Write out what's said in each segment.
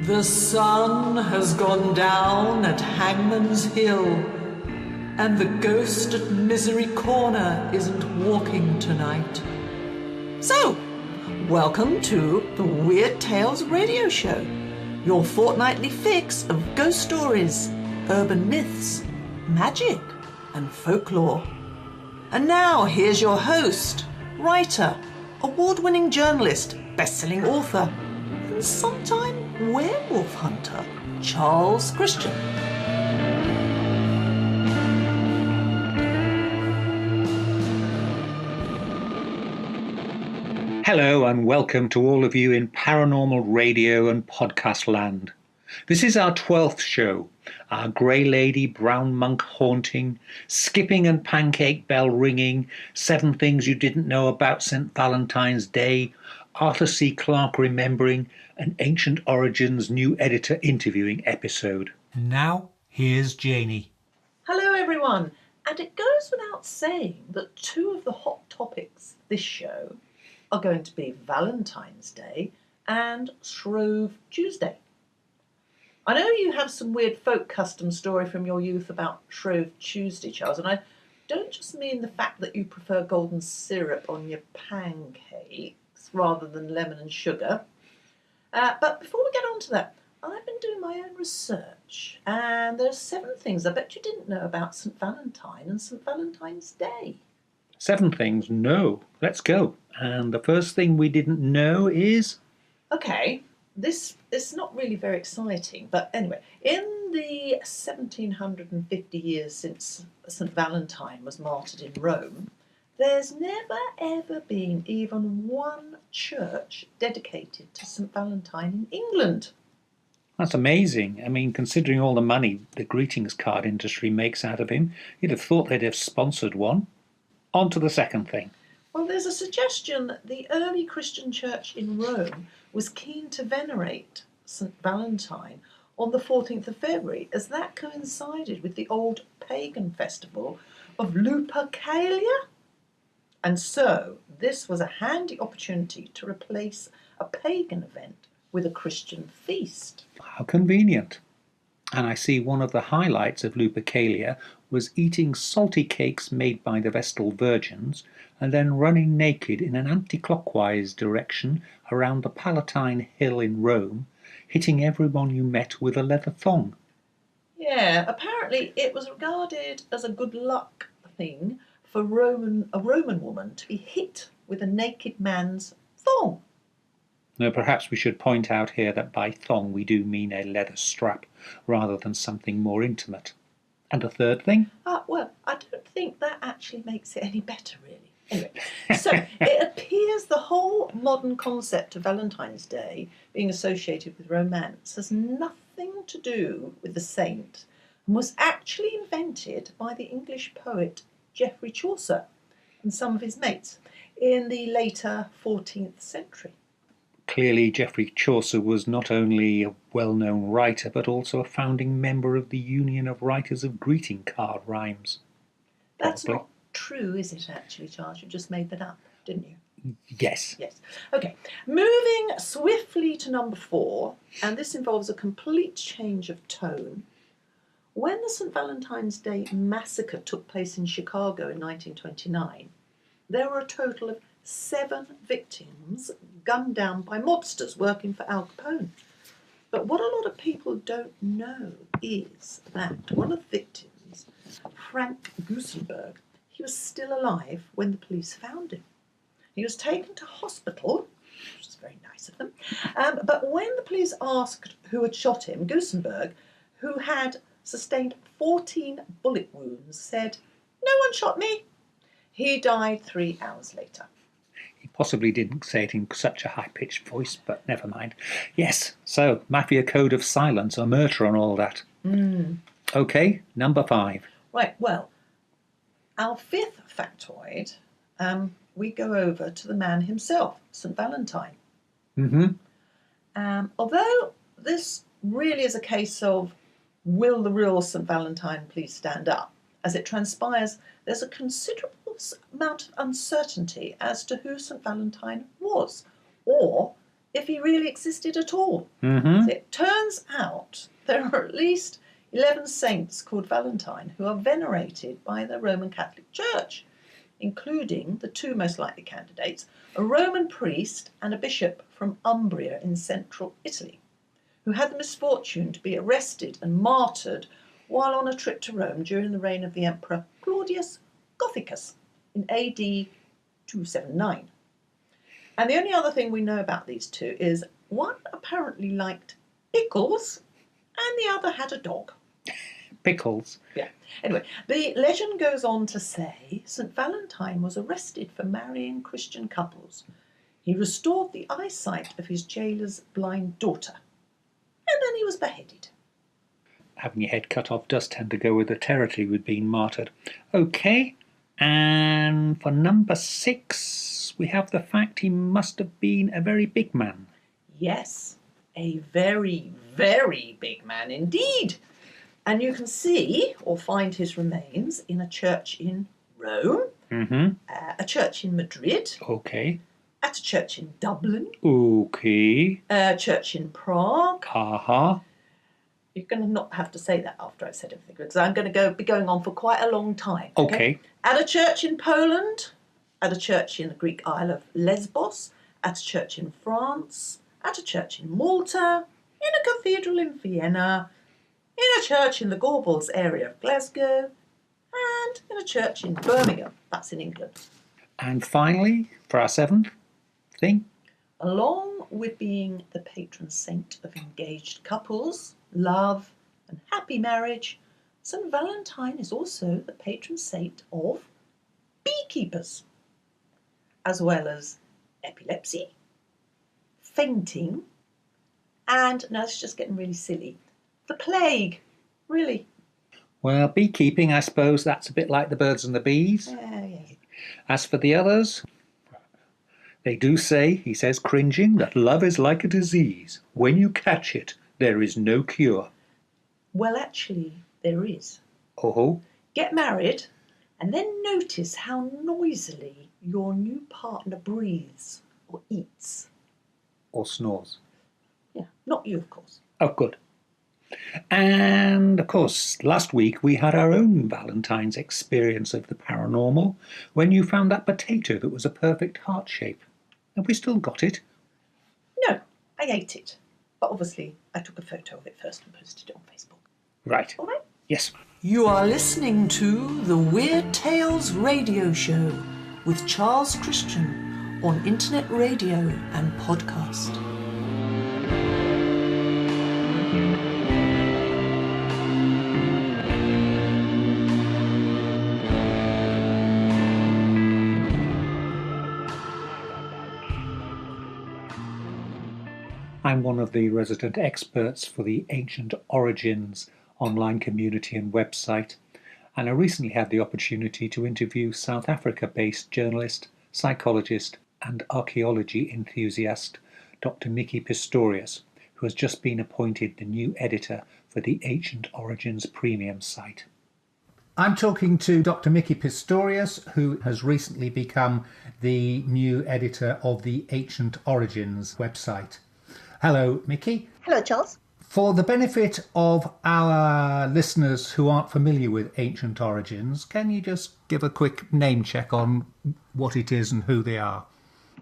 The sun has gone down at Hangman's Hill, and the ghost at Misery Corner isn't walking tonight. So, welcome to the Weird Tales radio show, your fortnightly fix of ghost stories, urban myths, magic, and folklore. And now, here's your host, writer, award-winning journalist, best-selling author, and sometime werewolf hunter, Charles Christian. Hello and welcome to all of you in paranormal radio and podcast land. This is our 12th show, our grey lady, brown monk haunting, skipping and pancake bell ringing, 7 things you didn't know about St. Valentine's Day, Arthur C. Clarke remembering, an Ancient Origins new editor interviewing episode. Now, here's Janie. Hello everyone, and it goes without saying that 2 of the hot topics this show are going to be Valentine's Day and Shrove Tuesday. I know you have some weird folk custom story from your youth about Shrove Tuesday, Charles, and I don't just mean the fact that you prefer golden syrup on your pancakes rather than lemon and sugar. But before we get on to that, I've been doing my own research, and there's 7 things I bet you didn't know about St. Valentine and St. Valentine's Day. 7 things? No. Let's go. And the first thing we didn't know is... Okay, this is not really very exciting, but anyway, in the 1750 years since St. Valentine was martyred in Rome, there's never ever been even one church dedicated to St. Valentine in England. That's amazing. I mean, considering all the money the greetings card industry makes out of him, you'd have thought they'd have sponsored one. On to the second thing. Well, there's a suggestion that the early Christian church in Rome was keen to venerate St. Valentine on the 14th of February, as that coincided with the old pagan festival of Lupercalia. And so this was a handy opportunity to replace a pagan event with a Christian feast. How convenient. And I see one of the highlights of Lupercalia was eating salty cakes made by the Vestal Virgins and then running naked in an anti-clockwise direction around the Palatine Hill in Rome, hitting everyone you met with a leather thong. Yeah, apparently it was regarded as a good luck thing for a Roman woman to be hit with a naked man's thong. Now, perhaps we should point out here that by thong we do mean a leather strap rather than something more intimate. And a third thing? Well, I don't think that actually makes it any better, really. Anyway, so it appears the whole modern concept of Valentine's Day being associated with romance has nothing to do with the saint and was actually invented by the English poet Geoffrey Chaucer and some of his mates in the later 14th century. Clearly, Geoffrey Chaucer was not only a well-known writer, but also a founding member of the Union of Writers of Greeting Card Rhymes. That's Probably. not true, is it, actually, Charles? You just made that up, didn't you? Yes. Yes. Okay. Moving swiftly to number 4, and this involves a complete change of tone. When the St. Valentine's Day massacre took place in Chicago in 1929, there were a total of 7 victims gunned down by mobsters working for Al Capone. But what a lot of people don't know is that one of the victims, Frank Gusenberg, he was still alive when the police found him. He was taken to hospital, which is very nice of them, but when the police asked who had shot him, Gusenberg, who had sustained 14 bullet wounds, said, "No one shot me." He died 3 hours later. He possibly didn't say it in such a high-pitched voice, but never mind. Yes, so, Mafia Code of Silence, a murder and all that. OK, number 5. Right, well, our 5th factoid, we go over to the man himself, St. Valentine. Although this really is a case of, will the real St. Valentine please stand up? As it transpires, there's a considerable amount of uncertainty as to who St. Valentine was, or if he really existed at all. Mm-hmm. So it turns out there are at least 11 saints called Valentine who are venerated by the Roman Catholic Church, including the two most likely candidates, a Roman priest and a bishop from Umbria in central Italy, who had the misfortune to be arrested and martyred while on a trip to Rome during the reign of the Emperor Claudius Gothicus in AD 279. And the only other thing we know about these two is one apparently liked pickles and the other had a dog. Pickles. Yeah. Anyway, the legend goes on to say St. Valentine was arrested for marrying Christian couples. He restored the eyesight of his jailer's blind daughter. And then he was beheaded. Having your head cut off does tend to go with the territory with being martyred. Okay, and for number 6, we have the fact he must have been a very big man. Yes, a very, very big man indeed. And you can see or find his remains in a church in Rome, a church in Madrid, Okay. at a church in Dublin, Okay. a church in Prague. Haha. You're going to not have to say that after I've said everything, because I'm going to be going on for quite a long time. Okay. At a church in Poland, at a church in the Greek Isle of Lesbos, at a church in France, at a church in Malta, in a cathedral in Vienna, in a church in the Gorbals area of Glasgow, and in a church in Birmingham, that's in England. And finally, for our 7th thing, Along with being the patron saint of engaged couples, love and happy marriage, St. Valentine is also the patron saint of beekeepers, as well as epilepsy, fainting, and, now it's just getting really silly, the plague, really. well, beekeeping, I suppose that's a bit like the birds and the bees. Yeah. As for the others, they do say, he says, cringing, that love is like a disease. When you catch it, there is no cure. Well, actually, there is. Oh, Get married and then notice how noisily your new partner breathes or eats. or snores. Yeah, not you, of course. Oh, good. And, of course, last week we had our own Valentine's experience of the paranormal when you found that potato that was a perfect heart shape. Have we still got it? No, I ate it. But obviously, I took a photo of it first and posted it on Facebook. Right. All right? Yes. You are listening to the Weird Tales radio show with Charles Christian on internet radio and podcast. I'm one of the resident experts for the Ancient Origins online community and website, and I recently had the opportunity to interview South Africa-based journalist, psychologist and archaeology enthusiast Dr. Mickey Pistorius, who has just been appointed the new editor for the Ancient Origins premium site. I'm talking to Dr. Mickey Pistorius, who has recently become the new editor of the Ancient Origins website. Hello, Mickey. Hello, Charles. For the benefit of our listeners who aren't familiar with Ancient Origins, can you just give a quick name check on what it is and who they are?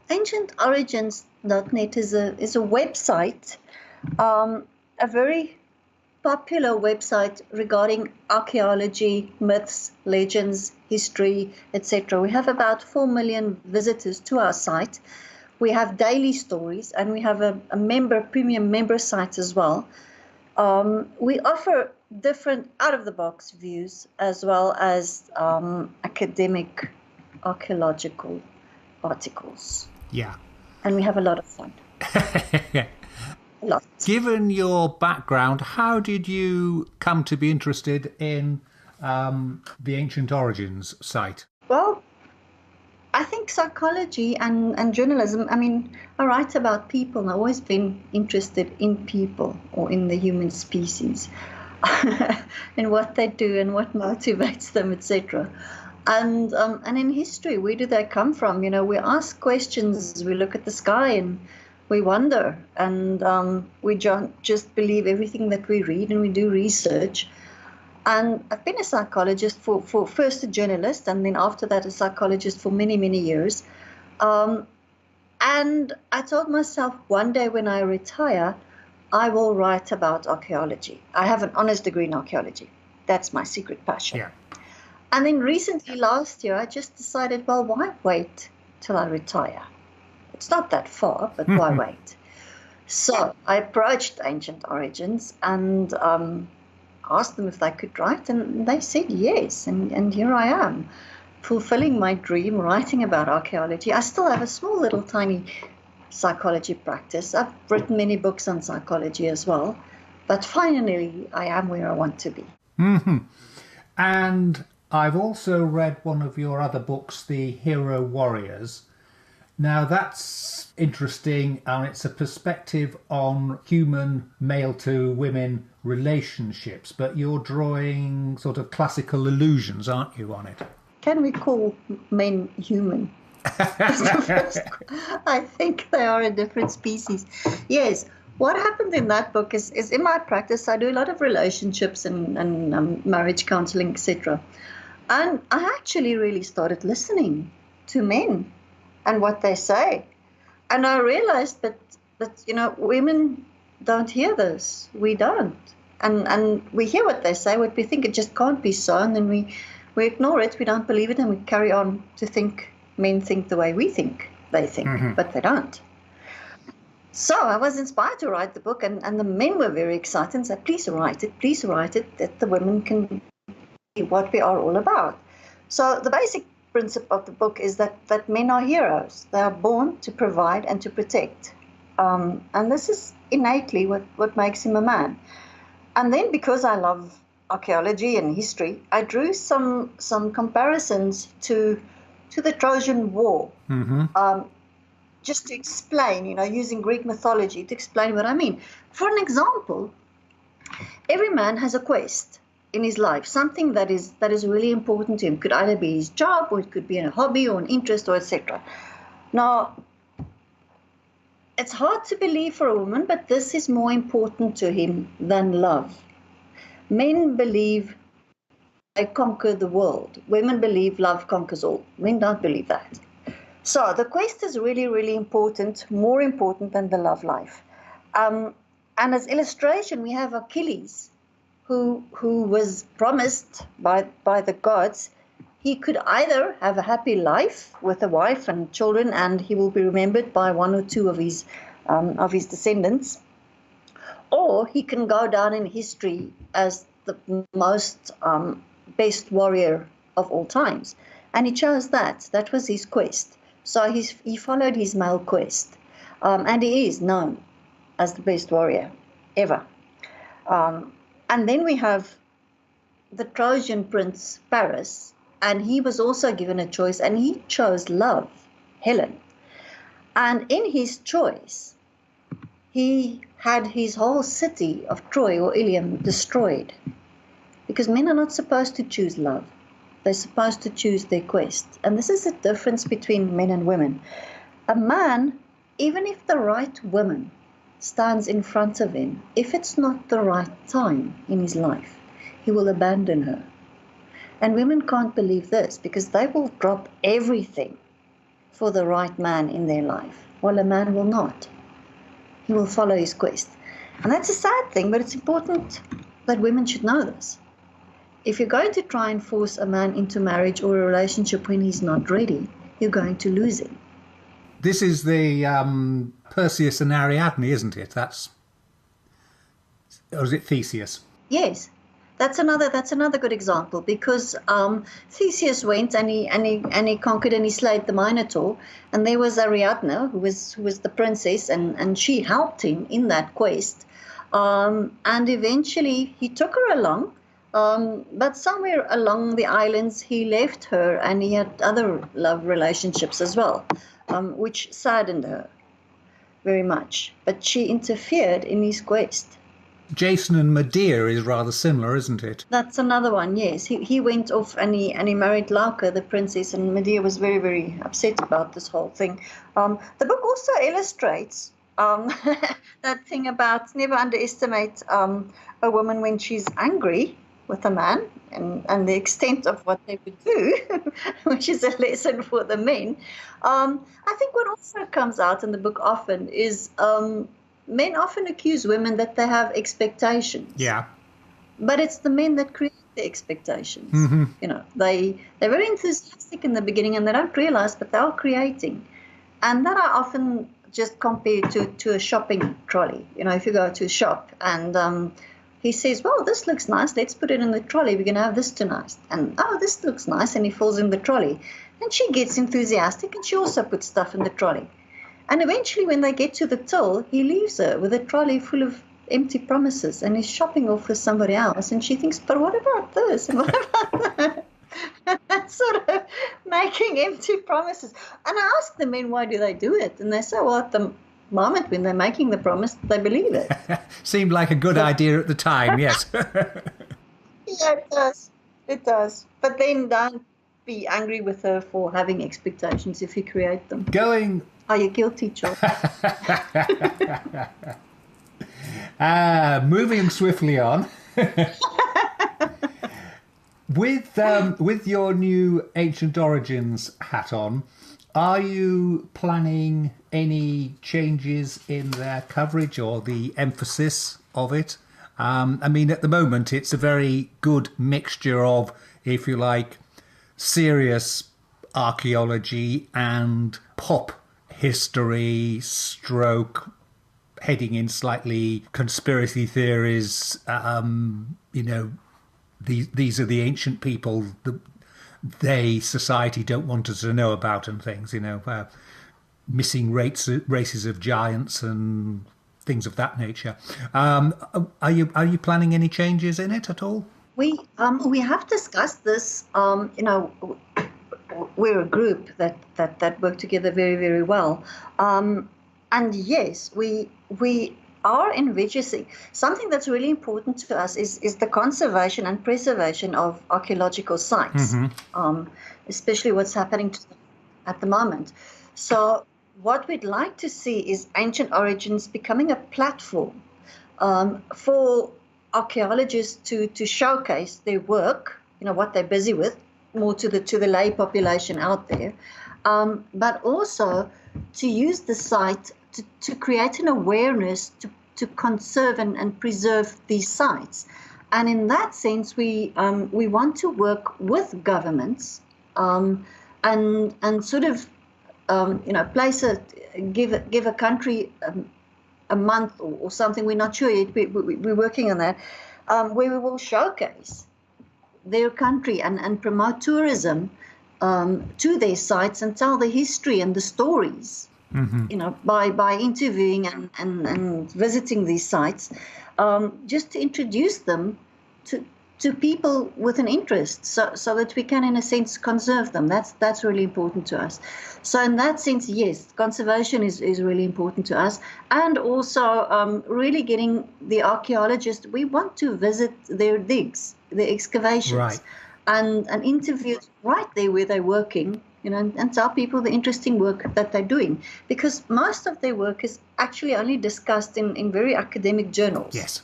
AncientOrigins.net is a website, a very popular website regarding archaeology, myths, legends, history, etc. We have about 4 million visitors to our site. We have daily stories, and we have a premium member site as well. We offer different out-of-the-box views as well as academic archaeological articles. Yeah. And we have a lot of fun. A lot. Given your background, how did you come to be interested in the Ancient Origins site? Well, I think psychology and journalism, I write about people, and I've always been interested in people or in the human species and what they do and what motivates them, etc. And in history, where do they come from? We ask questions, we look at the sky and we wonder, and we just believe everything that we read, and we do research. And I've been a psychologist for first a journalist, and then after that a psychologist for many, many years. And I told myself one day when I retire, I will write about archaeology. I have an honors degree in archaeology. That's my secret passion. Yeah. And then recently, last year, I just decided, well, why wait till I retire? It's not that far, but why wait? So I approached Ancient Origins and asked them if they could write, and they said yes. And here I am, fulfilling my dream, writing about archaeology. I still have a small little tiny psychology practice. I've written many books on psychology as well. But finally, I am where I want to be. Mm-hmm. And I've also read one of your other books, The Hero Warriors. Now that's interesting, and it's a perspective on human male to women relationships, but you're drawing sort of classical illusions, aren't you, on it? Can we call men human? I think they are a different species. Yes. What happened in that book is in my practice, I do a lot of relationships and marriage counseling, etc. And I actually really started listening to men and what they say. And I realized that women don't hear this. We don't. And we hear what they say, what we think it just can't be so, and then we ignore it, we don't believe it, and we carry on to think men think the way we think they think, but they don't. So I was inspired to write the book, and the men were very excited and said, please write it, that the women can see what we are all about. So the basic principle of the book is that men are heroes. They are born to provide and to protect. And this is innately what makes him a man. And then because I love archaeology and history, I drew some comparisons to the Trojan War. Just to explain, using Greek mythology to explain what I mean. For an example, every man has a quest in his life, something that is really important to him. It could either be his job, or it could be a hobby or an interest, or etc. Now, it's hard to believe for a woman, but this is more important to him than love. Men believe they conquer the world. Women believe love conquers all. Men don't believe that. So the quest is really, really important, more important than the love life. And as illustration, we have Achilles, who was promised by the gods he could either have a happy life with a wife and children, and he will be remembered by one or two of his descendants, or he can go down in history as the most best warrior of all times. And he chose that. That was his quest. So he followed his male quest, and he is known as the best warrior ever. And then we have the Trojan prince Paris, and he was also given a choice, and he chose love, Helen. And in his choice, he had his whole city of Troy or Ilium destroyed, because men are not supposed to choose love. They're supposed to choose their quest. And this is the difference between men and women. A man, even if the right woman stands in front of him, if it's not the right time in his life, he will abandon her. And women can't believe this, because they will drop everything for the right man in their life, while a man will not. He will follow his quest. And that's a sad thing, but it's important that women should know this. If you're going to try and force a man into marriage or a relationship when he's not ready, you're going to lose him. This is the Perseus and Ariadne, isn't it? Or is it Theseus? Yes, that's another good example, because Theseus went and he conquered and he slayed the Minotaur, and there was Ariadne who was the princess, and she helped him in that quest, and eventually he took her along. But somewhere along the islands, he left her, and he had other love relationships as well, which saddened her very much. But she interfered in his quest. Jason and Medea is rather similar, isn't it? That's another one, yes. He went off and he married Glauca, the princess, and Medea was very, very upset about this whole thing. The book also illustrates that thing about never underestimate a woman when she's angry with a man, and the extent of what they would do, which is a lesson for the men. I think what also comes out in the book often is men often accuse women that they have expectations. Yeah. But it's the men that create the expectations. Mm-hmm. You know, they're very enthusiastic in the beginning and they don't realize, but they are creating. And that I often just compare to a shopping trolley. You know, if you go to a shop and he says, well, this looks nice, let's put it in the trolley, we're going to have this tonight. And, oh, this looks nice, and he falls in the trolley. And she gets enthusiastic and she also puts stuff in the trolley. And eventually when they get to the till, he leaves her with a trolley full of empty promises and he's shopping off with somebody else. And she thinks, but what about this? And what about that? That's sort of making empty promises. And I ask the men, why do they do it? And they say, well, at the moment when they're making the promise, they believe it. Seemed like a good idea at the time, yes. Yeah, it does. It does. But then don't be angry with her for having expectations if you create them. Are you guilty, George? Moving swiftly on. With your new Ancient Origins hat on, are you planning any changes in their coverage or the emphasis of it? I mean, at the moment, it's a very good mixture of, if you like, serious archaeology and pop history stroke heading in slightly conspiracy theories. You know, these are the ancient people society don't want us to know about, and things, you know, missing races of giants and things of that nature. Are you planning any changes in it at all? We have discussed this. You know, we're a group that work together very, very well. And yes, we are envisaging something that's really important to us is the conservation and preservation of archaeological sites, especially what's happening at the moment. So what we'd like to see is Ancient Origins becoming a platform for archaeologists to showcase their work, you know, what they're busy with, more to the lay population out there, but also to use the site to create an awareness to conserve and preserve these sites. And in that sense, we want to work with governments and sort of you know, give a country a month or something. We're not sure yet. We're working on that, where we will showcase their country and promote tourism to their sites and tell the history and the stories. You know, by interviewing and visiting these sites, just to introduce them to people with an interest, so that we can, in a sense, conserve them. That's really important to us. So in that sense, yes, conservation is really important to us, and also really getting the archaeologists. We want to visit their digs, their excavations, right, and interview right there where they're working. You know, and tell people the interesting work that they're doing, because most of their work is actually only discussed in very academic journals, yes,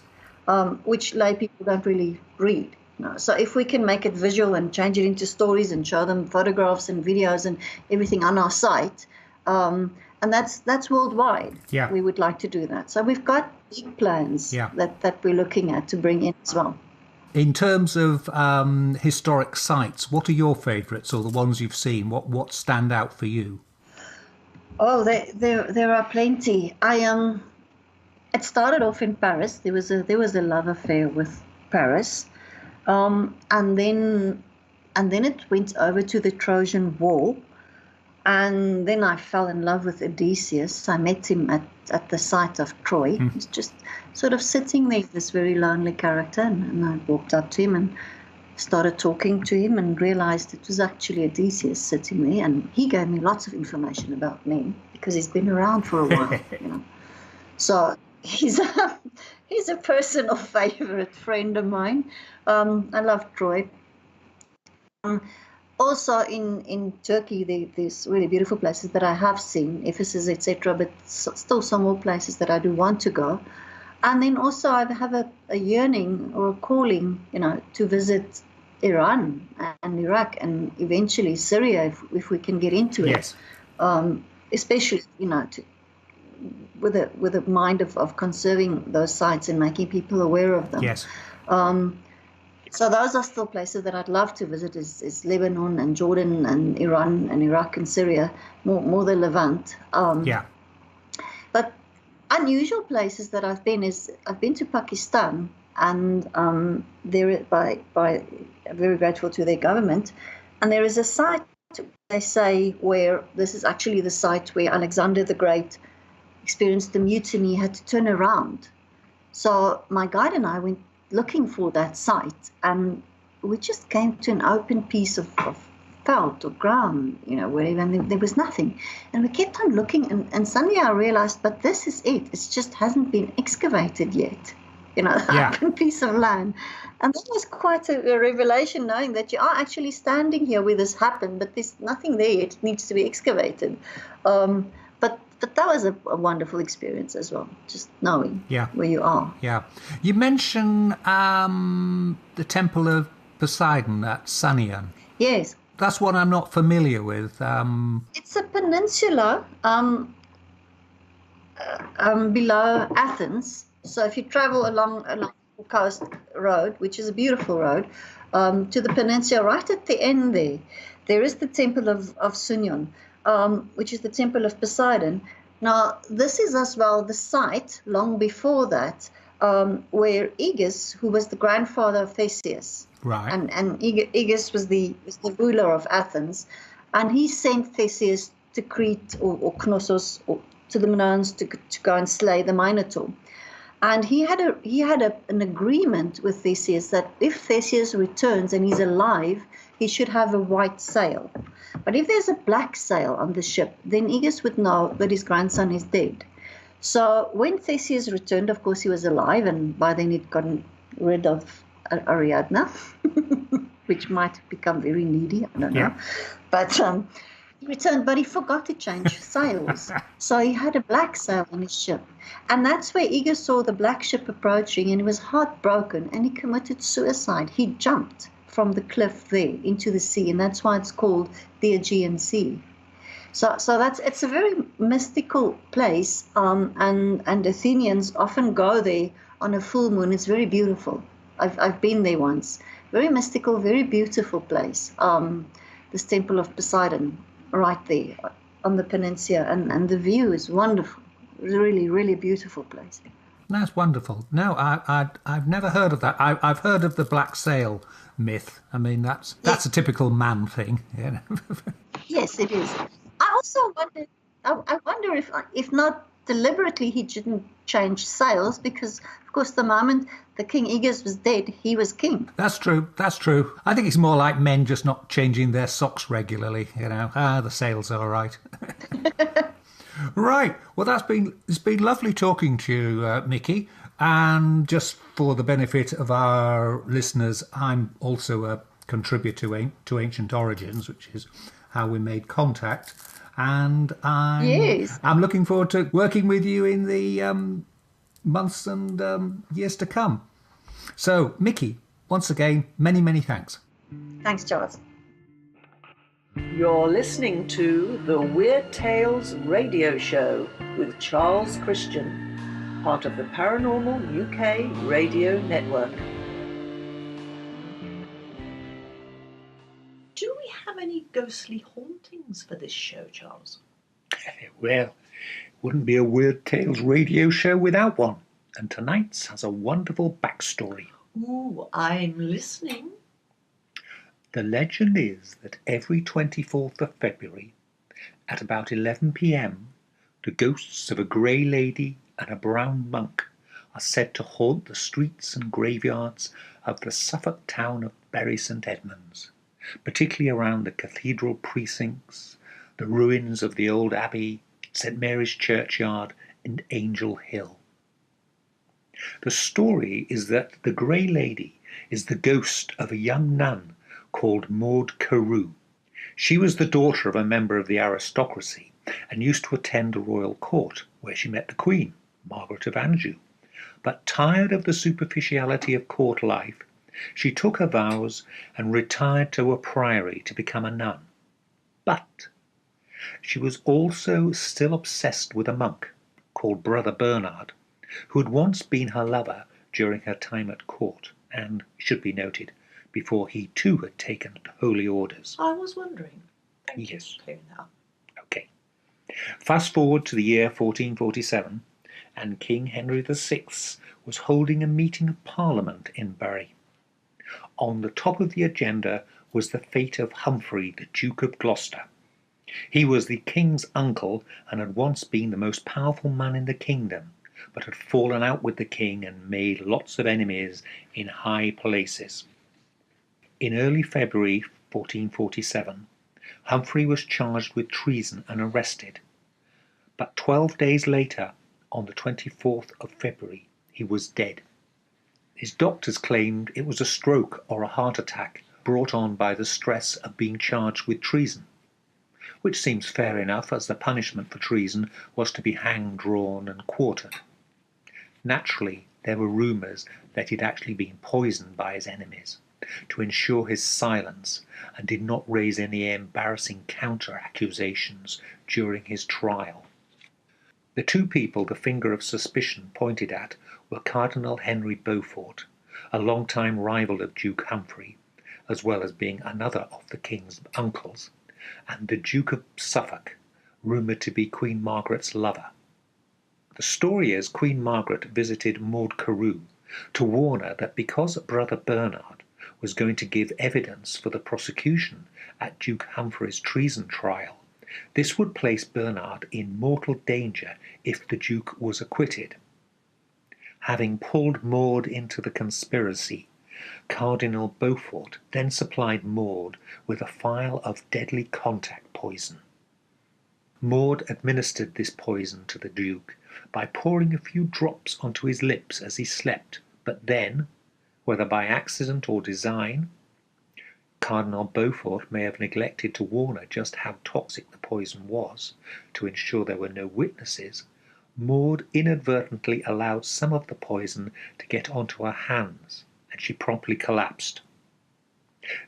which lay people don't really read. You know? So if we can make it visual and change it into stories and show them photographs and videos and everything on our site, and that's worldwide. Yeah, we would like to do that. So we've got big plans that we're looking at to bring in as well. In terms of historic sites, what are your favourites, or the ones you've seen? What stand out for you? Oh, there are plenty. It started off in Paris. There was a love affair with Paris, and then it went over to the Trojan War, and then I fell in love with Odysseus. I met him at the site of Troy. He's just sort of sitting there, this very lonely character, and I walked up to him and started talking to him and realized it was actually Odysseus sitting there, and he gave me lots of information about men because he's been around for a while, you know. So he's a personal favorite friend of mine. I love Troy. Also in Turkey, there's really beautiful places that I have seen, Ephesus, etc., but still some more places that I do want to go. And then also I have a yearning or a calling, to visit Iran and Iraq and eventually Syria if we can get into it. Yes. Especially, with a mind of conserving those sites and making people aware of them. Yes. So those are still places that I'd love to visit is Lebanon and Jordan and Iran and Iraq and Syria, more the Levant. Yeah. But unusual places that I've been to Pakistan, and there by I'm very grateful to their government, and there is a site, they say, where this is actually the site where Alexander the Great experienced the mutiny, had to turn around. So my guide and I went looking for that site, and we just came to an open piece of felt or ground, wherever, and there was nothing. And we kept on looking, and suddenly I realized, but this is it. It just hasn't been excavated yet, Yeah. open piece of land. And that was quite a revelation, knowing that you are actually standing here where this happened, but there's nothing there yet. It needs to be excavated. But that was a wonderful experience as well, just knowing where you are. Yeah. You mentioned the Temple of Poseidon at Sunion. Yes. That's one I'm not familiar with. It's a peninsula below Athens. So if you travel along the coast road, which is a beautiful road, to the peninsula, right at the end there is the Temple of Sunion, which is the Temple of Poseidon. Now, this is as well the site, long before that, where Aegeus, who was the grandfather of Theseus, right, and Aegeus was the ruler of Athens, and he sent Theseus to Crete or Knossos or to the Minoans to go and slay the Minotaur. And he had an agreement with Theseus that if Theseus returns and he's alive, he should have a white sail. But if there's a black sail on the ship, then Aegeus would know that his grandson is dead. So when Theseus returned, of course, he was alive, and by then he'd gotten rid of Ariadne, which might become very needy, I don't know. But he returned, but he forgot to change sails. So he had a black sail on his ship. And that's where Aegeus saw the black ship approaching, and he was heartbroken, and he committed suicide. He jumped from the cliff there into the sea, and that's why it's called the Aegean Sea. So it's a very mystical place, and Athenians often go there on a full moon. It's very beautiful. I've been there once. Very mystical, very beautiful place. This Temple of Poseidon, right there on the peninsula, and the view is wonderful. Really, really beautiful place. That's wonderful. No, I've never heard of that. I've heard of the black sail myth. I mean, that's a typical man thing. Yes, it is. I also wonder. I wonder if not deliberately he didn't change sails, because of course the moment the King Aegeus was dead, he was king. That's true. I think it's more like men just not changing their socks regularly. The sails are all right. Right. Well, it's been lovely talking to you, Mickey. And just for the benefit of our listeners, I'm also a contributor to Ancient Origins, which is how we made contact. And I'm looking forward to working with you in the months and years to come. So, Mickey, once again, many, many thanks. Thanks, Charles. You're listening to the Weird Tales radio show with Charles Christian, part of the Paranormal UK radio network. Do we have any ghostly hauntings for this show, Charles? Well, wouldn't be a Weird Tales radio show without one. And tonight's has a wonderful backstory. Ooh, I'm listening. The legend is that every 24th of February, at about 11 p.m, the ghosts of a grey lady and a brown monk are said to haunt the streets and graveyards of the Suffolk town of Bury St Edmunds, particularly around the cathedral precincts, the ruins of the old abbey, St Mary's churchyard and Angel Hill. The story is that the grey lady is the ghost of a young nun called Maud Carew, She was the daughter of a member of the aristocracy and used to attend the royal court, where she met the Queen, Margaret of Anjou. But tired of the superficiality of court life, she took her vows and retired to a priory to become a nun. But she was also still obsessed with a monk called Brother Bernard, who had once been her lover during her time at court, and, should be noted, before he too had taken holy orders. I was wondering. Thank you Yes. for clearing that up. Okay. Fast forward to the year 1447, and King Henry VI was holding a meeting of Parliament in Bury. On the top of the agenda was the fate of Humphrey, the Duke of Gloucester. He was the king's uncle and had once been the most powerful man in the kingdom, but had fallen out with the king and made lots of enemies in high places. In early February 1447, Humphrey was charged with treason and arrested. But 12 days later, on the 24th of February, he was dead. His doctors claimed it was a stroke or a heart attack brought on by the stress of being charged with treason, which seems fair enough, as the punishment for treason was to be hanged, drawn and quartered. Naturally, there were rumours that he'd actually been poisoned by his enemies to ensure his silence, and did not raise any embarrassing counter-accusations during his trial. The two people the finger of suspicion pointed at were Cardinal Henry Beaufort, a long-time rival of Duke Humphrey, as well as being another of the king's uncles, and the Duke of Suffolk, rumoured to be Queen Margaret's lover. The story is Queen Margaret visited Maud Carew to warn her that because Brother Bernard was going to give evidence for the prosecution at Duke Humphrey's treason trial, this would place Bernard in mortal danger if the Duke was acquitted. Having pulled Maud into the conspiracy, Cardinal Beaufort then supplied Maud with a phial of deadly contact poison. Maud administered this poison to the Duke by pouring a few drops onto his lips as he slept, but then, whether by accident or design, Cardinal Beaufort may have neglected to warn her just how toxic the poison was, to ensure there were no witnesses, Maud inadvertently allowed some of the poison to get onto her hands, and she promptly collapsed.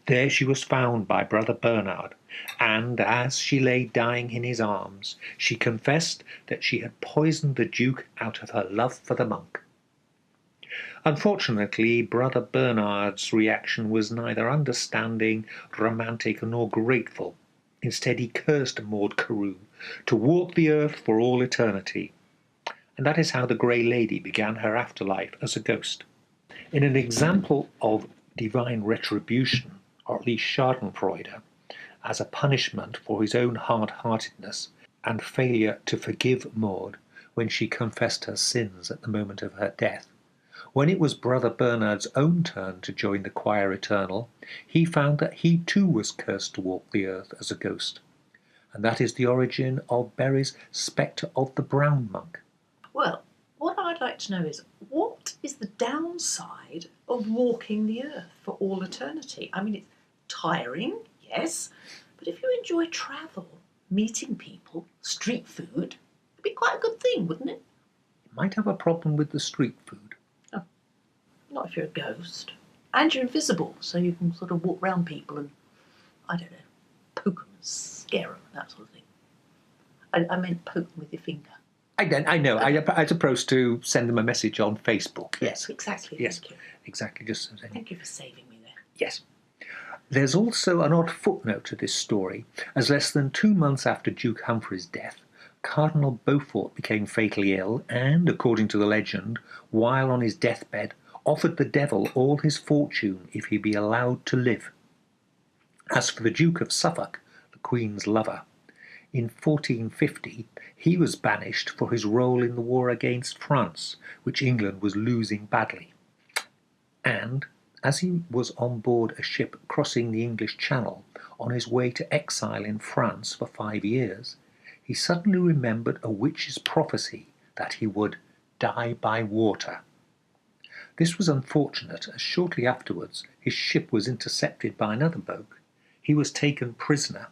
There she was found by Brother Bernard, and as she lay dying in his arms, she confessed that she had poisoned the Duke out of her love for the monk. Unfortunately, Brother Bernard's reaction was neither understanding, romantic, nor grateful. Instead, he cursed Maud Carew to walk the earth for all eternity. And that is how the Grey Lady began her afterlife as a ghost. In an example of divine retribution, or at least schadenfreude, as a punishment for his own hard-heartedness and failure to forgive Maud when she confessed her sins at the moment of her death, when it was Brother Bernard's own turn to join the choir eternal, he found that he too was cursed to walk the earth as a ghost. And that is the origin of Bury's Spectre of the Brown Monk. Well, what I'd like to know is, what is the downside of walking the earth for all eternity? I mean, it's tiring, yes, but if you enjoy travel, meeting people, street food, it'd be quite a good thing, wouldn't it? You might have a problem with the street food. Oh, not if you're a ghost. And you're invisible, so you can sort of walk round people and, I don't know, poke them, scare them, that sort of thing. I meant poke them with your finger. I know, as opposed to send them a message on Facebook. Yes, exactly. Yes, Thank you. exactly. Just as any... Thank you for saving me there. Yes. There's also an odd footnote to this story, as less than 2 months after Duke Humphrey's death, Cardinal Beaufort became fatally ill and, according to the legend, while on his deathbed, offered the devil all his fortune if he be allowed to live. As for the Duke of Suffolk, the Queen's lover, in 1450 he was banished for his role in the war against France, which England was losing badly. And, as he was on board a ship crossing the English Channel on his way to exile in France for 5 years, he suddenly remembered a witch's prophecy that he would die by water. This was unfortunate, as shortly afterwards his ship was intercepted by another boat. He was taken prisoner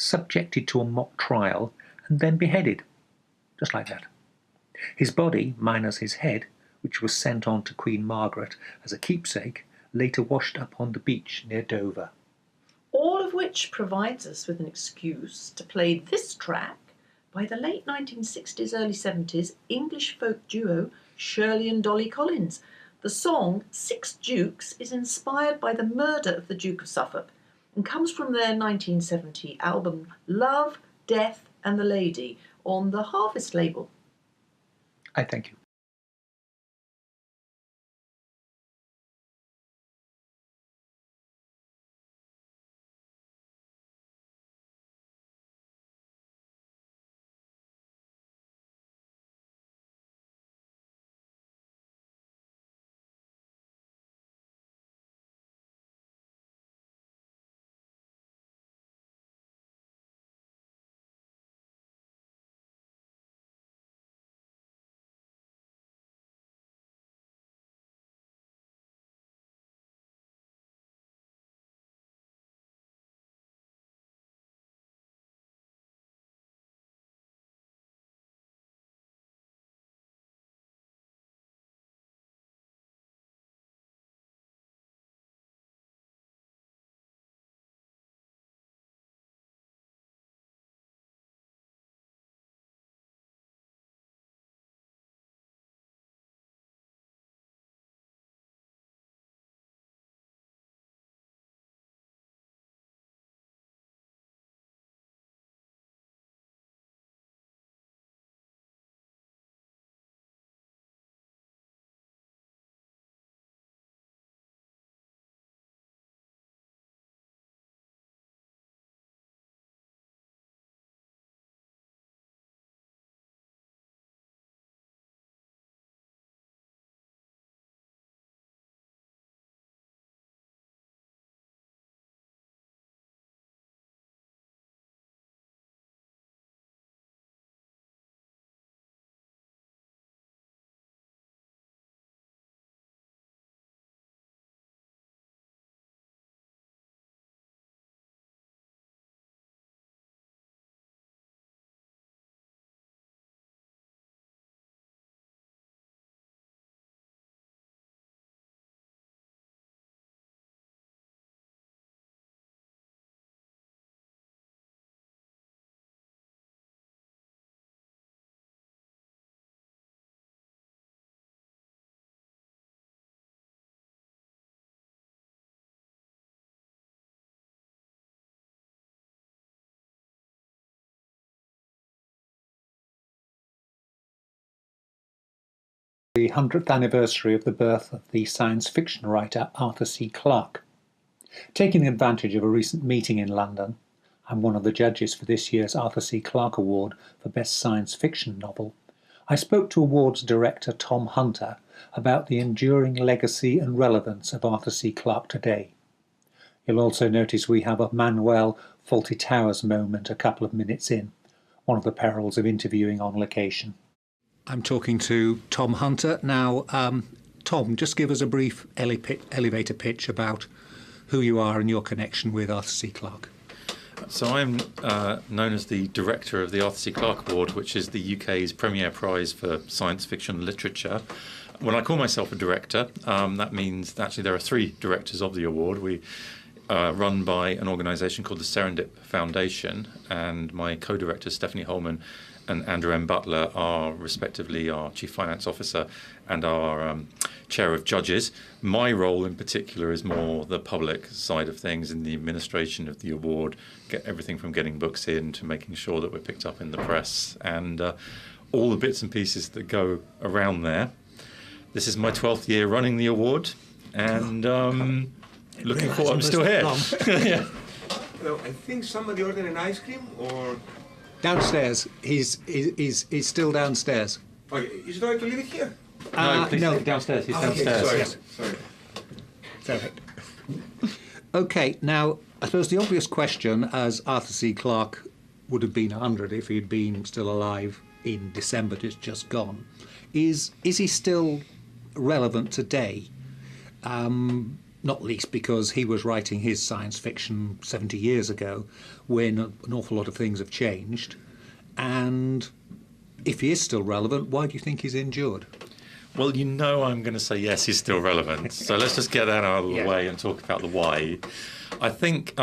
subjected to a mock trial, and then beheaded. Just like that. His body, minus his head, which was sent on to Queen Margaret as a keepsake, later washed up on the beach near Dover. All of which provides us with an excuse to play this track by the late 1960s, early 70s English folk duo Shirley and Dolly Collins. The song Six Dukes is inspired by the murder of the Duke of Suffolk and comes from their 1970 album Love, Death and the Lady on the Harvest label. I thank you. The 100th anniversary of the birth of the science fiction writer Arthur C. Clarke. Taking advantage of a recent meeting in London, I'm one of the judges for this year's Arthur C. Clarke Award for Best Science Fiction Novel. I spoke to awards director Tom Hunter about the enduring legacy and relevance of Arthur C. Clarke today. You'll also notice we have a Manuel Fawlty Towers moment a couple of minutes in, one of the perils of interviewing on location. I'm talking to Tom Hunter. Now, Tom, just give us a brief elevator pitch about who you are and your connection with Arthur C. Clarke. So I'm known as the director of the Arthur C. Clarke Award, which is the UK's premier prize for science fiction literature. When I call myself a director, that means that actually there are three directors of the award. We run by an organisation called the Serendip Foundation, and my co-directors Stephanie Holman and Andrew M. Butler are respectively our Chief Finance Officer and our Chair of Judges. My role in particular is more the public side of things in the administration of the award, get everything from getting books in to making sure that we're picked up in the press and all the bits and pieces that go around there. This is my 12th year running the award and looking forward. I'm still here. Yeah. Well, I think somebody ordered an ice cream or... Downstairs. He's still downstairs. Okay, is it all right to leave it here? No, please no. take it downstairs. He's Okay, downstairs. sorry. Yes. Sorry. Perfect. Okay, now, I suppose the obvious question, as Arthur C. Clarke would have been 100 if he'd been still alive in December just gone, is he still relevant today? not least because he was writing his science fiction 70 years ago when an awful lot of things have changed. And if he is still relevant, why do you think he's endured? Well, I'm going to say yes, he's still relevant. So let's just get that out of the way and talk about the why. I think,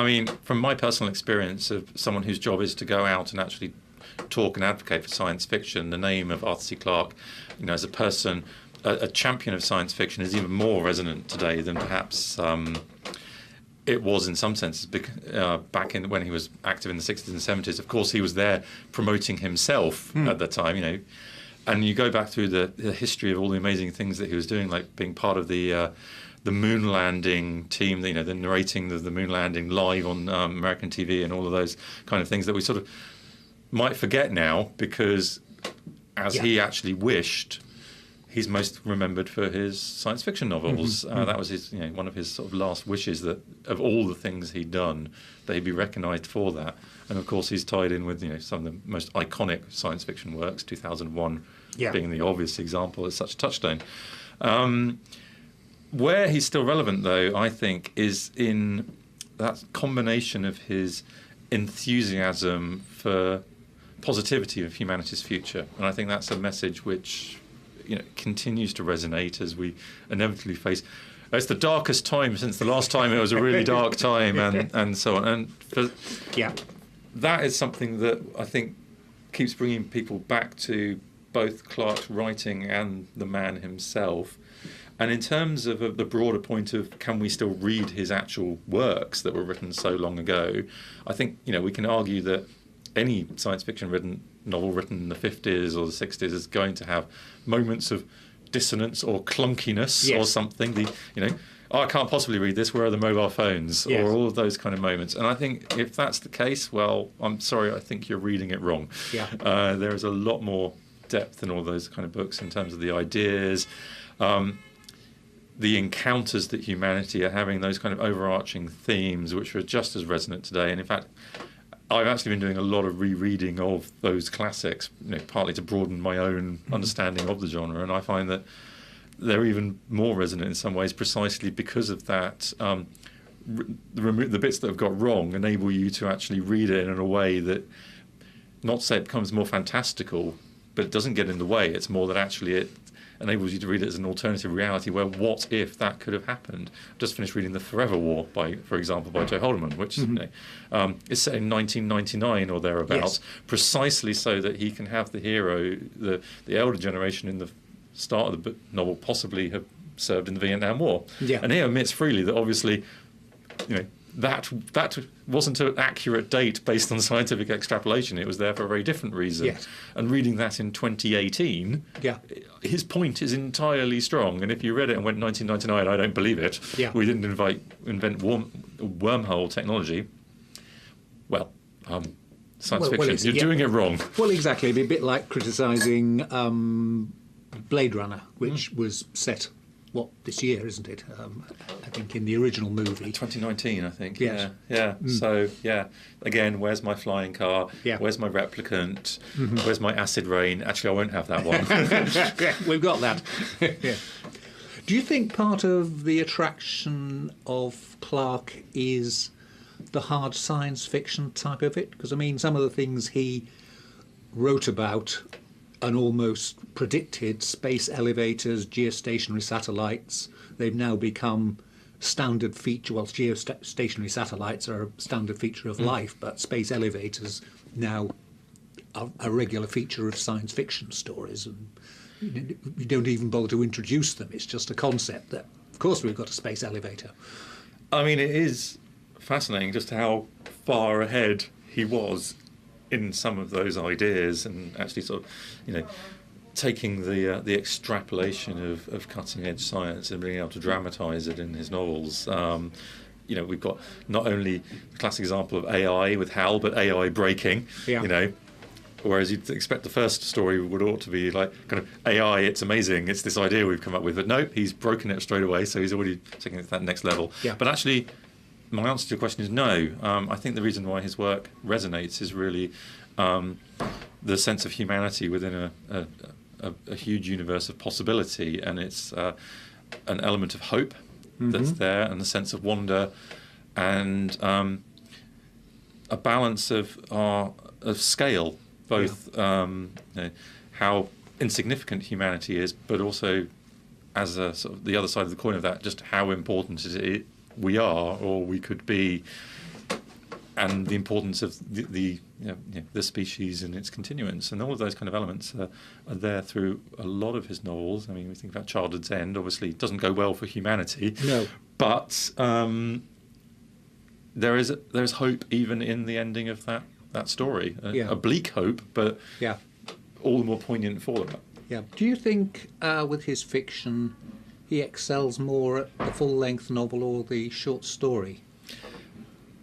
from my personal experience of someone whose job is to go out and actually talk and advocate for science fiction, the name of Arthur C. Clarke, as a person, a champion of science fiction, is even more resonant today than perhaps it was in some senses back when he was active in the 60s and 70s. Of course, he was there promoting himself at the time, and you go back through the history of all the amazing things that he was doing, like being part of the moon landing team, the narrating the moon landing live on American TV and all of those kind of things that we sort of might forget now because, as he actually wished, he's most remembered for his science fiction novels. That was his, one of his sort of last wishes, that of all the things he'd done, that he'd be recognised for that. And of course, he's tied in with some of the most iconic science fiction works, 2001 being the obvious example. It's such a touchstone. Where he's still relevant, though, I think, is in that combination of his enthusiasm for positivity of humanity's future. And I think that's a message which continues to resonate as we inevitably face. It's the darkest time since the last time it was a really dark time, and so on. And that is something that I think keeps bringing people back to both Clarke's writing and the man himself. And in terms of the broader point of can we still read his actual works that were written so long ago, I think we can argue that any science fiction novel written in the 50s or the 60s is going to have moments of dissonance or clunkiness or something. I can't possibly read this, where are the mobile phones? Or all of those kind of moments. And I think if that's the case, well, I'm sorry, I think you're reading it wrong. There is a lot more depth in all those kind of books in terms of the ideas, the encounters that humanity are having, those kind of overarching themes which are just as resonant today. And in fact, I've actually been doing a lot of rereading of those classics, partly to broaden my own understanding of the genre, and I find that they're even more resonant in some ways precisely because of that. The bits that have got wrong enable you to actually read it in a way that, not to say it becomes more fantastical, but it doesn't get in the way. It's more that actually it enables you to read it as an alternative reality where what if that could have happened. I've just finished reading The Forever War, for example, by Joe Haldeman, which is set in 1999 or thereabouts, precisely so that he can have the hero, the elder generation in the start of the novel possibly have served in the Vietnam War. And he admits freely that obviously, that wasn't an accurate date based on scientific extrapolation. It was there for a very different reason. And reading that in 2018, his point is entirely strong. And if you read it and went 1999, I don't believe it. We didn't invent wormhole technology. Well, science fiction. You're doing it wrong. Well, exactly. It'd be a bit like criticising Blade Runner, which was set this year, isn't it? I think in the original movie. 2019, I think. Yes. So, again, where's my flying car? Where's my replicant? Where's my acid rain? Actually, I won't have that one. We've got that. Do you think part of the attraction of Clarke is the hard science fiction type of it? Because, some of the things he wrote about and almost predicted, space elevators, geostationary satellites, they've now become standard feature. Well, geostationary satellites are a standard feature of life, but space elevators now are a regular feature of science fiction stories. And you don't even bother to introduce them. It's just a concept that, of course, we've got a space elevator. It is fascinating just how far ahead he was in some of those ideas, and actually sort of, taking the extrapolation of cutting edge science and being able to dramatise it in his novels. We've got not only the classic example of AI with Hal, but AI breaking. Whereas you'd expect the first story ought to be like kind of AI, it's amazing, it's this idea we've come up with. But no, he's broken it straight away, so he's already taking it to that next level. But actually, my answer to your question is no. I think the reason why his work resonates is really the sense of humanity within a huge universe of possibility, and it's an element of hope that's there, and the sense of wonder, and a balance of scale, both how insignificant humanity is, but also as a sort of the other side of the coin of that, just how important we are or we could be, and the importance of the species and its continuance, and all of those kind of elements are there through a lot of his novels. I mean, we think about Childhood's End. Obviously, it doesn't go well for humanity. No, but there's hope even in the ending of that story. A bleak hope, but all the more poignant for that. Yeah. Do you think with his fiction he excels more at the full-length novel or the short story?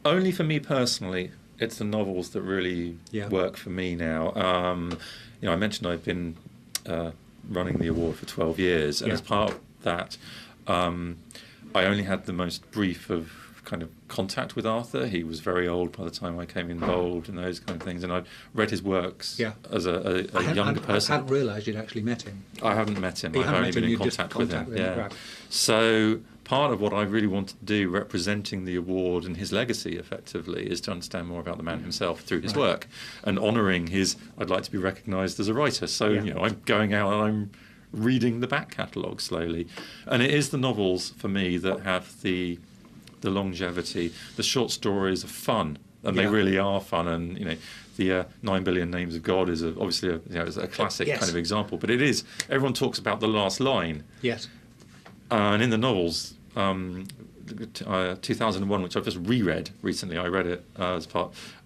Only for me personally, it's the novels that really work for me now. I mentioned I've been running the award for 12 years, and as part of that, I only had the most brief of kind of contact with Arthur. He was very old by the time I came involved and those kind of things, and I'd read his works as a younger person. I hadn't realised you'd actually met him. I haven't met him. I've only been in contact with him. Right. So part of what I really wanted to do, representing the award and his legacy effectively, is to understand more about the man himself through his work, and honouring his, I'd like to be recognised as a writer. So, I'm going out and I'm reading the back catalogue slowly. And it is the novels, for me, that have the longevity. The short stories are fun, and they really are fun. And, the 9 Billion Names of God is obviously a classic kind of example. But it is, everyone talks about the last line. Yes. And in the novels, 2001, which I've just reread recently, I read it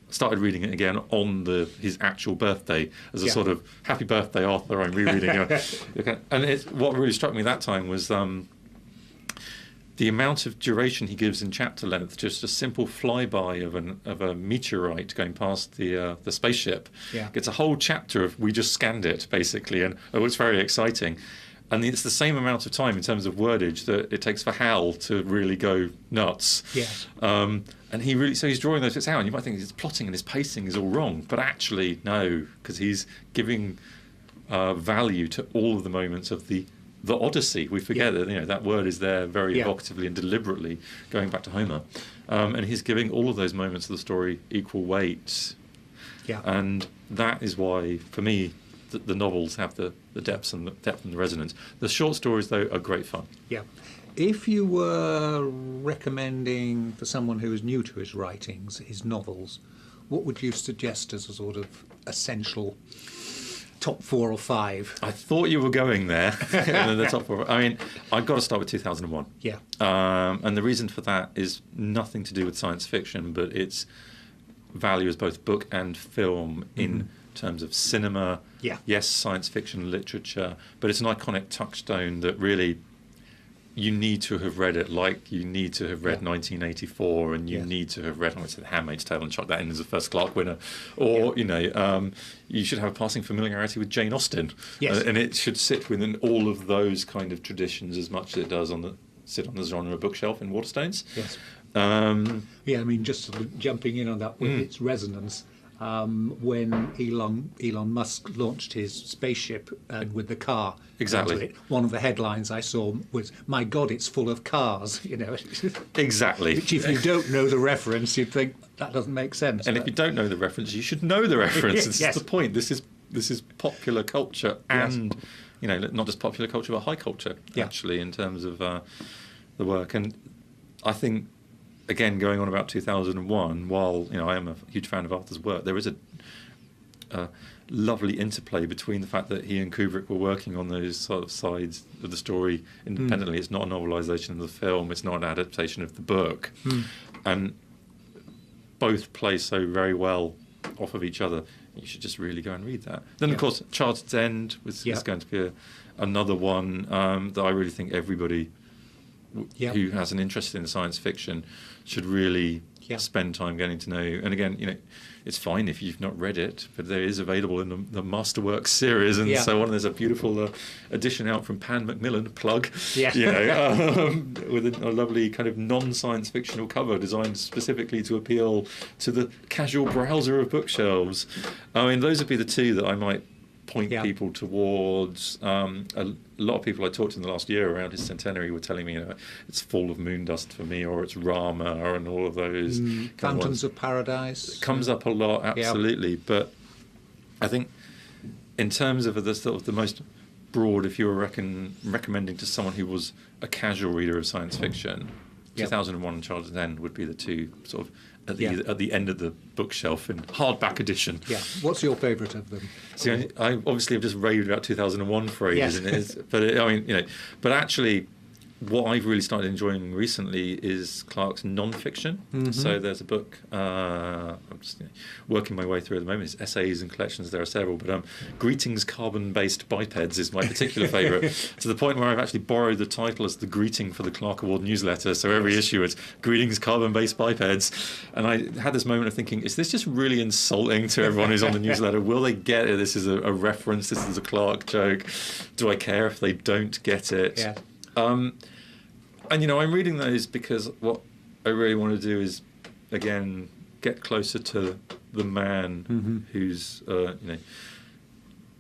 started reading it again on his actual birthday as a sort of happy birthday, Arthur, I'm rereading it. And what really struck me that time was the amount of duration he gives in chapter length, just a simple flyby of a meteorite going past the spaceship. Gets a whole chapter of, we just scanned it, basically, and it's very exciting. And it's the same amount of time in terms of wordage that it takes for Hal to really go nuts. Yes. And he's drawing those bits out, and you might think his plotting and his pacing is all wrong, but actually no, because he's giving value to all of the moments of the Odyssey. We forget that that word is there very evocatively and deliberately, going back to Homer, and he's giving all of those moments of the story equal weight. And that is why, for me, the novels have the depth and the resonance. The short stories, though, are great fun. Yeah. If you were recommending for someone who is new to his writings, his novels, what would you suggest as a sort of essential top 4 or 5? I thought you were going there. The top 4. I mean, I've got to start with 2001. Yeah. And the reason for that is nothing to do with science fiction, but its value as both book and film in terms of cinema. Yes, science fiction literature, but it's an iconic touchstone that really you need to have read it, like you need to have read 1984, and you need to have read, I said, Handmaid's Tale and chuck that in as a first Clark winner, or you should have a passing familiarity with Jane Austen, and it should sit within all of those kind of traditions as much as it does sit on the genre bookshelf in Waterstones. Yes. I mean, just sort of jumping in on that with its resonance. When Elon Musk launched his spaceship with the car. Exactly. One of the headlines I saw was, "My God, it's full of cars." Exactly. Which, if you don't know the reference, you'd think that doesn't make sense. And if you don't know the reference, you should know the reference. This is the point. This is popular culture, and not just popular culture, but high culture actually, in terms of the work. And I think, again, going on about 2001, while I am a huge fan of Arthur's work, there is a lovely interplay between the fact that he and Kubrick were working on those sort of sides of the story independently. It's not a novelisation of the film, it's not an adaptation of the book, and both play so very well off of each other. You should just really go and read that. Then, of course, Childhood's End is going to be another one that I really think everybody who has an interest in science fiction should really spend time getting to know. And again, it's fine if you've not read it, but there is available in the Masterworks series and so on. There's a beautiful edition out from Pan Macmillan, plug, with a lovely kind of non-science fictional cover designed specifically to appeal to the casual browser of bookshelves. I mean, those would be the two that I might point people towards. A lot of people I talked to in the last year around his centenary were telling me, it's Fall of Moon Dust for me, or it's Rama, and all of those. Phantoms of Paradise. It comes up a lot, absolutely. But I think in terms of the sort of the most broad, if you were recommending to someone who was a casual reader of science fiction, 2001 and Child's End would be the two sort of at the end of the bookshelf in hardback edition. Yeah. What's your favourite of them? See, I obviously have just raved about 2001 for ages, but actually, what I've really started enjoying recently is Clarke's non-fiction. Mm-hmm. So there's a book I'm just working my way through at the moment. It's essays and collections. There are several, but Greetings Carbon-Based Bipeds is my particular favourite, to the point where I've actually borrowed the title as the greeting for the Clarke Award newsletter. So every issue it's Greetings Carbon-Based Bipeds. And I had this moment of thinking, is this just really insulting to everyone who's on the newsletter? Will they get it? This is a reference. This is a Clarke joke. Do I care if they don't get it? Yeah. And I'm reading those because what I really want to do is, again, get closer to the man whose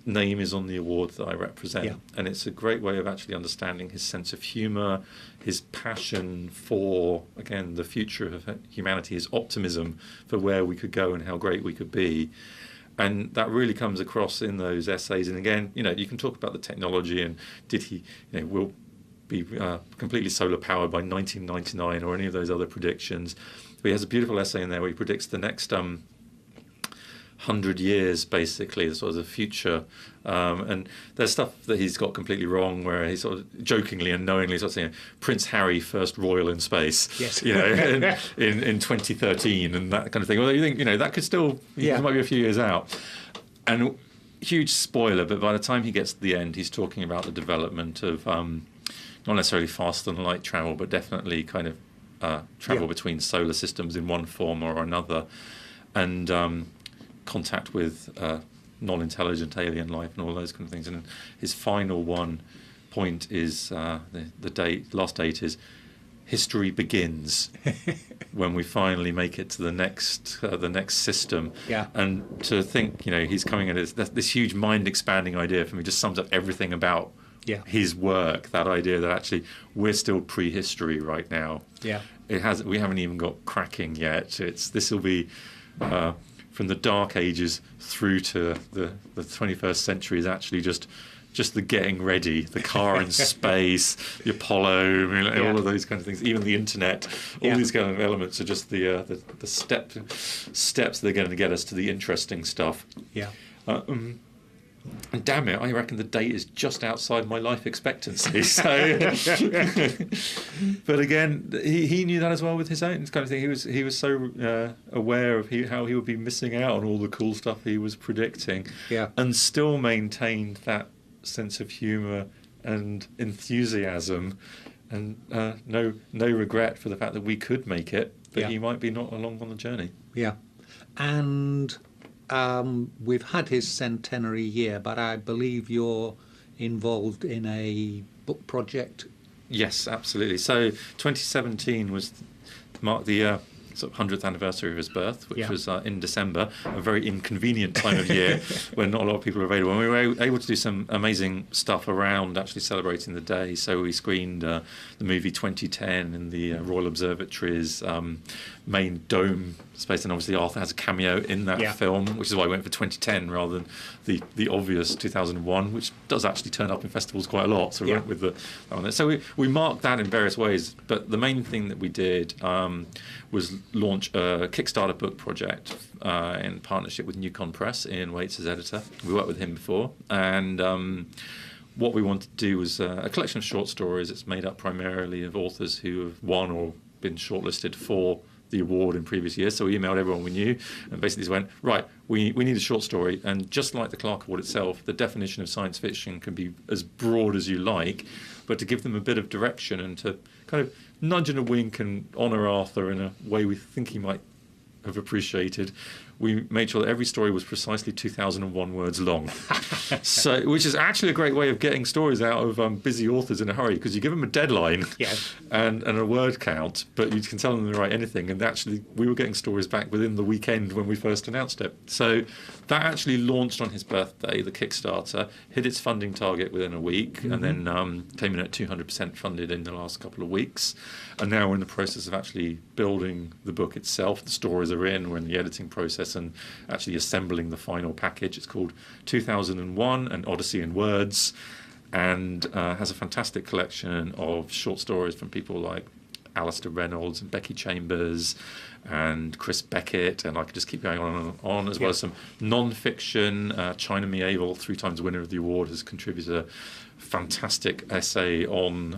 name is on the award that I represent. Yeah. And it's a great way of actually understanding his sense of humour, his passion for, again, the future of humanity, his optimism for where we could go and how great we could be. And that really comes across in those essays. And again, you can talk about the technology and did he, will be completely solar powered by 1999 or any of those other predictions. But he has a beautiful essay in there where he predicts the next 100 years, basically, the sort of the future. And there's stuff that he's got completely wrong, where he's sort of jokingly and knowingly sort of saying Prince Harry first royal in space, yes. in 2013 and that kind of thing. Well, you think that could still it might be a few years out. And huge spoiler, but by the time he gets to the end, he's talking about the development of not necessarily faster than light travel, but definitely kind of travel between solar systems in one form or another, and contact with non-intelligent alien life and all those kind of things. And his final point is the last date is history begins when we finally make it to the next system. Yeah. And to think, he's coming at this huge mind-expanding idea for me just sums up everything about his work, that idea that actually we're still prehistory right now. Yeah. We haven't even got cracking yet. This will be from the Dark Ages through to the 21st century is actually just the getting ready, the car in space, the Apollo, all of those kinds of things, even the internet, all these kind of elements are just the steps that are going to get us to the interesting stuff. Yeah. And damn it, I reckon the date is just outside my life expectancy. So, but again, he knew that as well with his own kind of thing. He was so aware of how he would be missing out on all the cool stuff he was predicting, and still maintained that sense of humour and enthusiasm, and no regret for the fact that we could make it, but he might be not along on the journey. Yeah, and. We've had his centenary year, but I believe you're involved in a book project. Yes, absolutely. So 2017 marked the sort of 100th anniversary of his birth, which was in December, a very inconvenient time of year when not a lot of people are available. And we were able to do some amazing stuff around actually celebrating the day. So we screened the movie 2010 in the Royal Observatory's main dome space, and obviously Arthur has a cameo in that film, which is why I went for 2010 rather than the obvious 2001, which does actually turn up in festivals quite a lot. So we went with that one. So we marked that in various ways, but the main thing that we did was launch a Kickstarter book project in partnership with Newcon Press. Ian Waits as editor. We worked with him before, and what we wanted to do was a collection of short stories. It's made up primarily of authors who have won or been shortlisted for the award in previous years. So we emailed everyone we knew and basically went, right, we need a short story. And just like the Clarke Award itself, the definition of science fiction can be as broad as you like, but to give them a bit of direction and to kind of nudge and a wink and honour Arthur in a way we think he might have appreciated, we made sure that every story was precisely 2001 words long. So, which is actually a great way of getting stories out of busy authors in a hurry, because you give them a deadline and a word count, but you can tell them to write anything. And actually, we were getting stories back within the weekend when we first announced it. So that actually launched on his birthday, the Kickstarter, hit its funding target within a week, and then came in at 200% funded in the last couple of weeks. And now we're in the process of actually building the book itself. The stories are in, we're in the editing process and actually assembling the final package. It's called 2001, An Odyssey in Words, and has a fantastic collection of short stories from people like Alistair Reynolds and Becky Chambers and Chris Beckett, and I could just keep going on and on, as well as some non-fiction. China Mieville, 3 times winner of the award, has contributed a fantastic essay on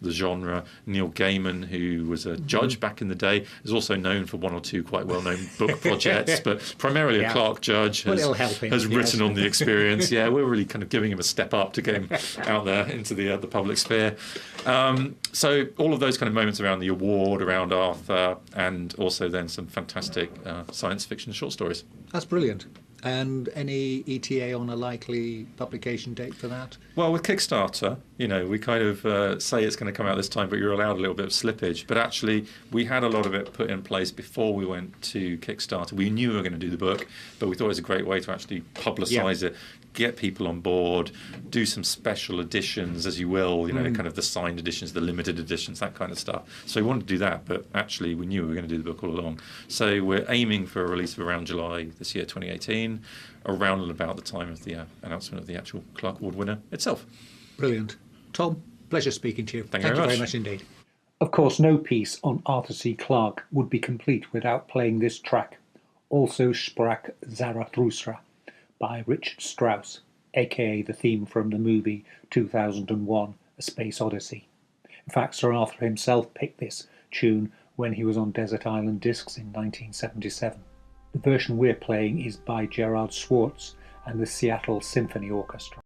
the genre. Neil Gaiman, who was a judge back in the day, is also known for 1 or 2 quite well-known book projects, but primarily a Clark judge, has written on the experience. Yeah, we're really kind of giving him a step up to get him out there into the public sphere. So all of those kind of moments around the award, around Arthur, and also then some fantastic science fiction short stories. That's brilliant. And any ETA on a likely publication date for that? Well, with Kickstarter, we kind of say it's going to come out this time, but you're allowed a little bit of slippage. But actually, we had a lot of it put in place before we went to Kickstarter. We knew we were going to do the book, but we thought it was a great way to actually publicise it, get people on board, do some special editions, as you will, kind of the signed editions, the limited editions, that kind of stuff. So we wanted to do that, but actually we knew we were going to do the book all along. So we're aiming for a release of around July this year, 2018, around and about the time of the announcement of the actual Clark Award winner itself. Brilliant. Tom, pleasure speaking to you. Thank you very much indeed. Of course, no piece on Arthur C. Clarke would be complete without playing this track, Also Sprach Zarathustra, by Richard Strauss, aka the theme from the movie 2001, A Space Odyssey. In fact, Sir Arthur himself picked this tune when he was on Desert Island Discs in 1977. The version we're playing is by Gerard Schwartz and the Seattle Symphony Orchestra.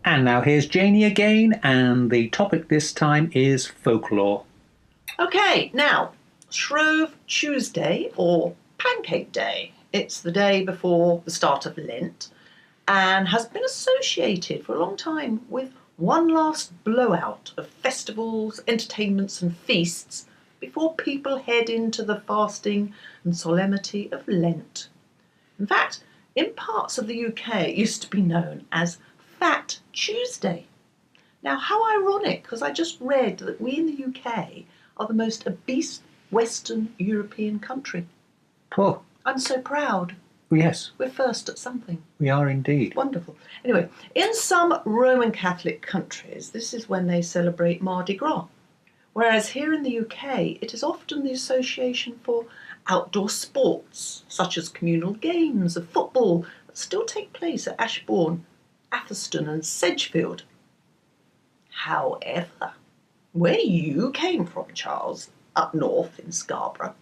And now here's Janie again, and the topic this time is folklore. Okay, now, Shrove Tuesday or Pancake Day. It's the day before the start of Lent and has been associated for a long time with one last blowout of festivals, entertainments and feasts before people head into the fasting and solemnity of Lent. In fact, in parts of the UK it used to be known as Fat Tuesday. Now, how ironic, because I just read that we in the UK are the most obese Western European country. Oh, I'm so proud. yes, We're first at something. we are indeed. Wonderful. Anyway, in some Roman Catholic countries, this is when they celebrate Mardi Gras. Whereas here in the UK, it is often the association for outdoor sports, such as communal games of football that still take place at Ashbourne, Atherstone and Sedgefield. However, where you came from, Charles, up north in Scarborough,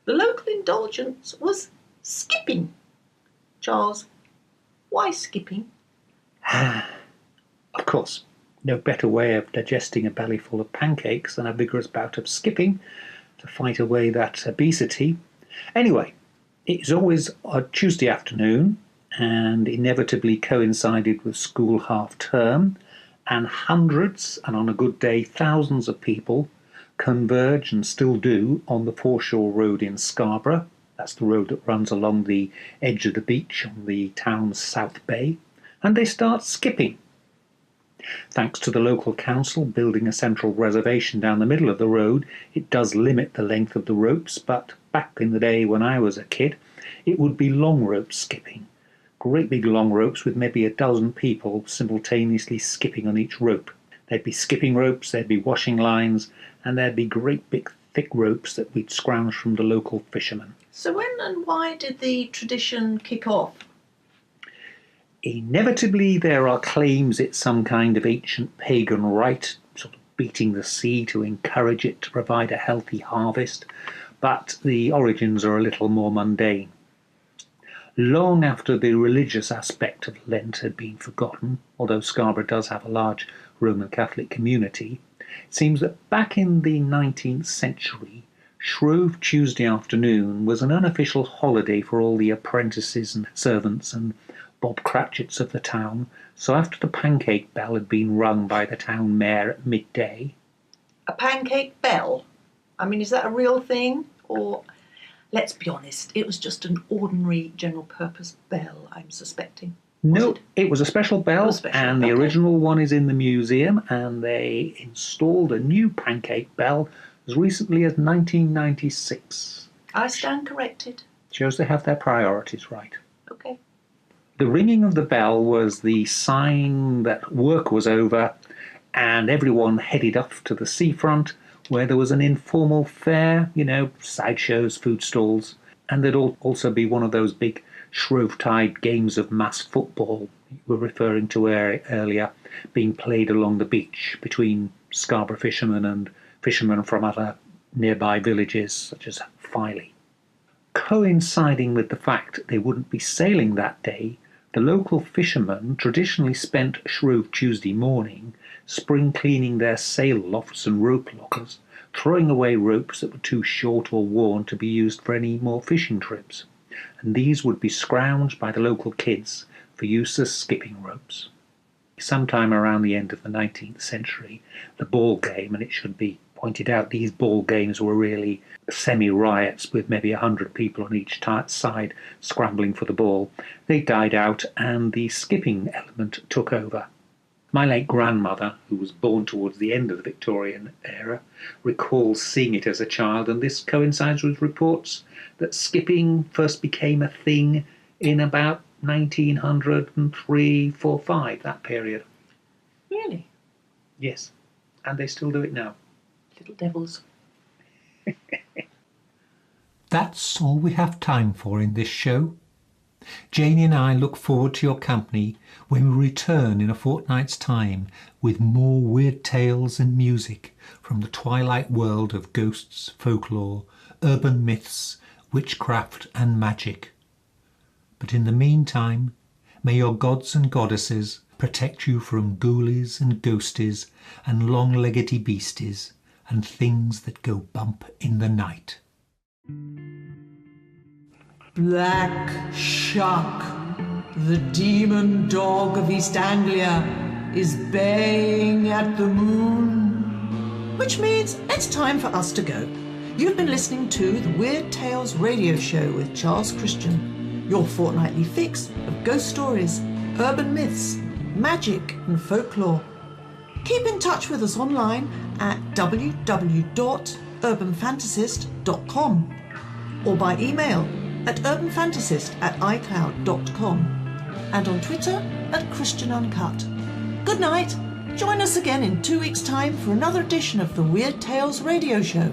the local indulgence was skipping. Charles, why skipping? Of course, no better way of digesting a belly full of pancakes than a vigorous bout of skipping to fight away that obesity. Anyway, it was always a Tuesday afternoon and inevitably coincided with school half-term, and hundreds, and on a good day thousands of people converge, and still do, on the Foreshore Road in Scarborough. That's the road that runs along the edge of the beach on the town's south bay, and they start skipping. Thanks to the local council building a central reservation down the middle of the road, it does limit the length of the ropes, but back in the day when I was a kid, it would be long rope skipping. Great big long ropes with maybe a dozen people simultaneously skipping on each rope. There'd be skipping ropes, there'd be washing lines, and there'd be great big thick ropes that we'd scrounge from the local fishermen. So when and why did the tradition kick off? Inevitably, there are claims it's some kind of ancient pagan rite, sort of beating the sea to encourage it to provide a healthy harvest, but the origins are a little more mundane. Long after the religious aspect of Lent had been forgotten, although Scarborough does have a large Roman Catholic community, it seems that back in the 19th century, Shrove Tuesday afternoon was an unofficial holiday for all the apprentices and servants and Bob Cratchits of the town, so after the pancake bell had been rung by the town mayor at midday... A pancake bell? I mean, is that a real thing? Or, let's be honest, it was just an ordinary general-purpose bell, I'm suspecting. No, it was a special bell, and the original one is in the museum, and they installed a new pancake bell as recently as 1996. I stand corrected. Shows they have their priorities right. Okay. The ringing of the bell was the sign that work was over, and everyone headed off to the seafront, where there was an informal fair, sideshows, food stalls, and there'd also be one of those big Shrovetide games of mass football you were referring to earlier, being played along the beach between Scarborough fishermen and fishermen from other nearby villages, such as Filey. Coinciding with the fact they wouldn't be sailing that day, the local fishermen traditionally spent Shrove Tuesday morning spring cleaning their sail lofts and rope lockers, throwing away ropes that were too short or worn to be used for any more fishing trips, and these would be scrounged by the local kids for use as skipping ropes. Sometime around the end of the 19th century, the ball game, and it should be pointed out these ball games were really semi-riots with maybe 100 people on each side scrambling for the ball, they died out and the skipping element took over. My late grandmother, who was born towards the end of the Victorian era, recalls seeing it as a child, and this coincides with reports that skipping first became a thing in about 1903, 4, 5, that period. Really? Yes, and they still do it now. Little devils. That's all we have time for in this show. Janie and I look forward to your company when we return in a fortnight's time with more weird tales and music from the twilight world of ghosts, folklore, urban myths, witchcraft and magic. But in the meantime, may your gods and goddesses protect you from ghoulies and ghosties and long-leggedy beasties and things that go bump in the night. Black Shark, the demon dog of East Anglia, is baying at the moon. Which means it's time for us to go. You've been listening to the Weird Tales radio show with Charles Christian, your fortnightly fix of ghost stories, urban myths, magic and folklore. Keep in touch with us online at www.urbanfantasist.com or by email at urbanfantasist@icloud.com and on Twitter at Christian Uncut. Good night. Join us again in 2 weeks' time for another edition of the Weird Tales radio show.